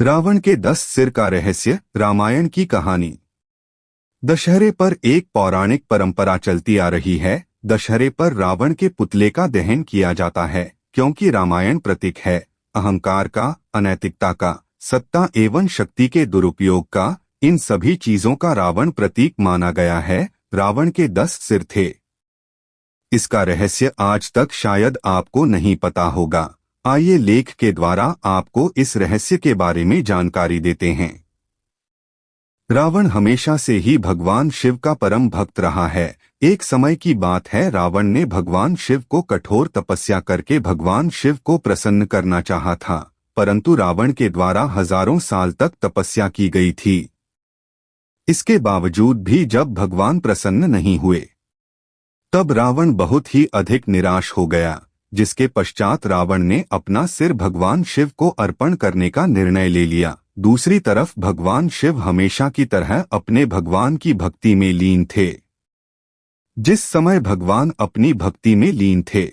रावण के 10 सिर का रहस्य। रामायण की कहानी। दशहरे पर एक पौराणिक परंपरा चलती आ रही है। दशहरे पर रावण के पुतले का दहन किया जाता है क्योंकि रामायण प्रतीक है अहंकार का, अनैतिकता का, सत्ता एवं शक्ति के दुरुपयोग का। इन सभी चीजों का रावण प्रतीक माना गया है। रावण के 10 सिर थे। इसका रहस्य आज तक शायद आपको नहीं पता होगा। आइए लेख के द्वारा आपको इस रहस्य के बारे में जानकारी देते हैं। रावण हमेशा से ही भगवान शिव का परम भक्त रहा है। एक समय की बात है, रावण ने भगवान शिव को कठोर तपस्या करके भगवान शिव को प्रसन्न करना चाहा था, परंतु रावण के द्वारा हजारों साल तक तपस्या की गई थी। इसके बावजूद भी जब भगवान प्रसन्न नहीं हुए तब रावण बहुत ही अधिक निराश हो गया, जिसके पश्चात रावण ने अपना सिर भगवान शिव को अर्पण करने का निर्णय ले लिया। दूसरी तरफ भगवान शिव हमेशा की तरह अपने भगवान की भक्ति में लीन थे। जिस समय भगवान अपनी भक्ति में लीन थे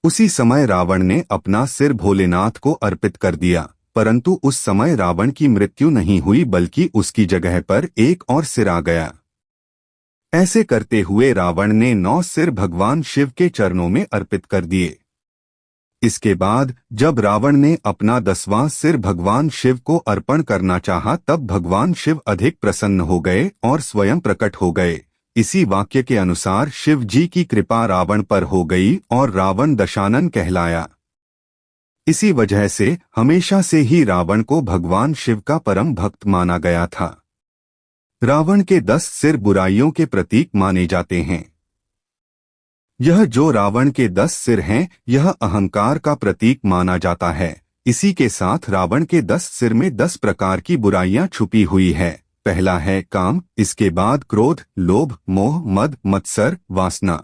उसी समय रावण ने अपना सिर भोलेनाथ को अर्पित कर दिया, परंतु उस समय रावण की मृत्यु नहीं हुई बल्कि उसकी जगह पर एक और सिर आ गया। ऐसे करते हुए रावण ने 9 सिर भगवान शिव के चरणों में अर्पित कर दिए। इसके बाद जब रावण ने अपना 10वां सिर भगवान शिव को अर्पण करना चाहा तब भगवान शिव अधिक प्रसन्न हो गए और स्वयं प्रकट हो गए। इसी वाक्य के अनुसार शिव जी की कृपा रावण पर हो गई और रावण दशानन कहलाया। इसी वजह से हमेशा से ही रावण को भगवान शिव का परम भक्त माना गया था। रावण के 10 सिर बुराइयों के प्रतीक माने जाते हैं। यह जो रावण के 10 सिर हैं, यह अहंकार का प्रतीक माना जाता है। इसी के साथ रावण के 10 सिर में 10 प्रकार की बुराइयां छुपी हुई है। पहला है काम, इसके बाद क्रोध, लोभ, मोह, मद, मत्सर, वासना,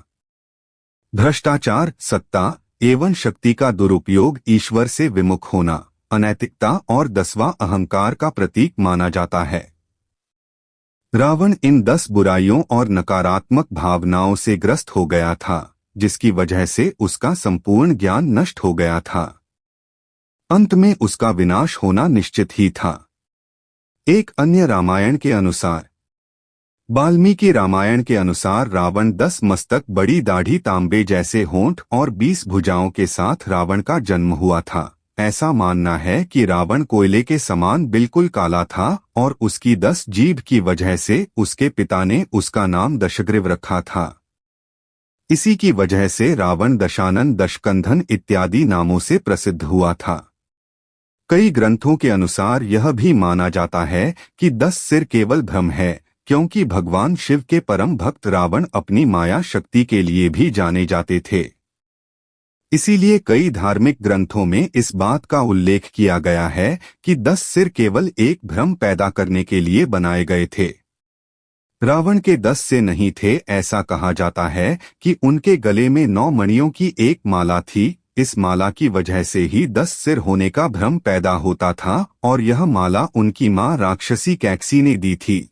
भ्रष्टाचार, सत्ता एवं शक्ति का दुरुपयोग, ईश्वर से विमुख होना, अनैतिकता और 10वां अहंकार का प्रतीक माना जाता है। रावण इन 10 बुराइयों और नकारात्मक भावनाओं से ग्रस्त हो गया था, जिसकी वजह से उसका संपूर्ण ज्ञान नष्ट हो गया था। अंत में उसका विनाश होना निश्चित ही था। एक अन्य रामायण के अनुसार, वाल्मीकि रामायण के अनुसार रावण 10 मस्तक, बड़ी दाढ़ी, तांबे जैसे होंठ और 20 भुजाओं के साथ रावण का जन्म हुआ था। ऐसा मानना है कि रावण कोयले के समान बिल्कुल काला था और उसकी 10 जीभ की वजह से उसके पिता ने उसका नाम दशग्रीव रखा था। इसी की वजह से रावण दशानन, दशकंधन इत्यादि नामों से प्रसिद्ध हुआ था। कई ग्रंथों के अनुसार यह भी माना जाता है कि 10 सिर केवल भ्रम है, क्योंकि भगवान शिव के परम भक्त रावण अपनी माया शक्ति के लिए भी जाने जाते थे। इसीलिए कई धार्मिक ग्रंथों में इस बात का उल्लेख किया गया है कि 10 सिर केवल एक भ्रम पैदा करने के लिए बनाए गए थे। रावण के 10 सिर नहीं थे। ऐसा कहा जाता है कि उनके गले में 9 मणियों की एक माला थी। इस माला की वजह से ही 10 सिर होने का भ्रम पैदा होता था और यह माला उनकी मां राक्षसी कैकसी ने दी थी।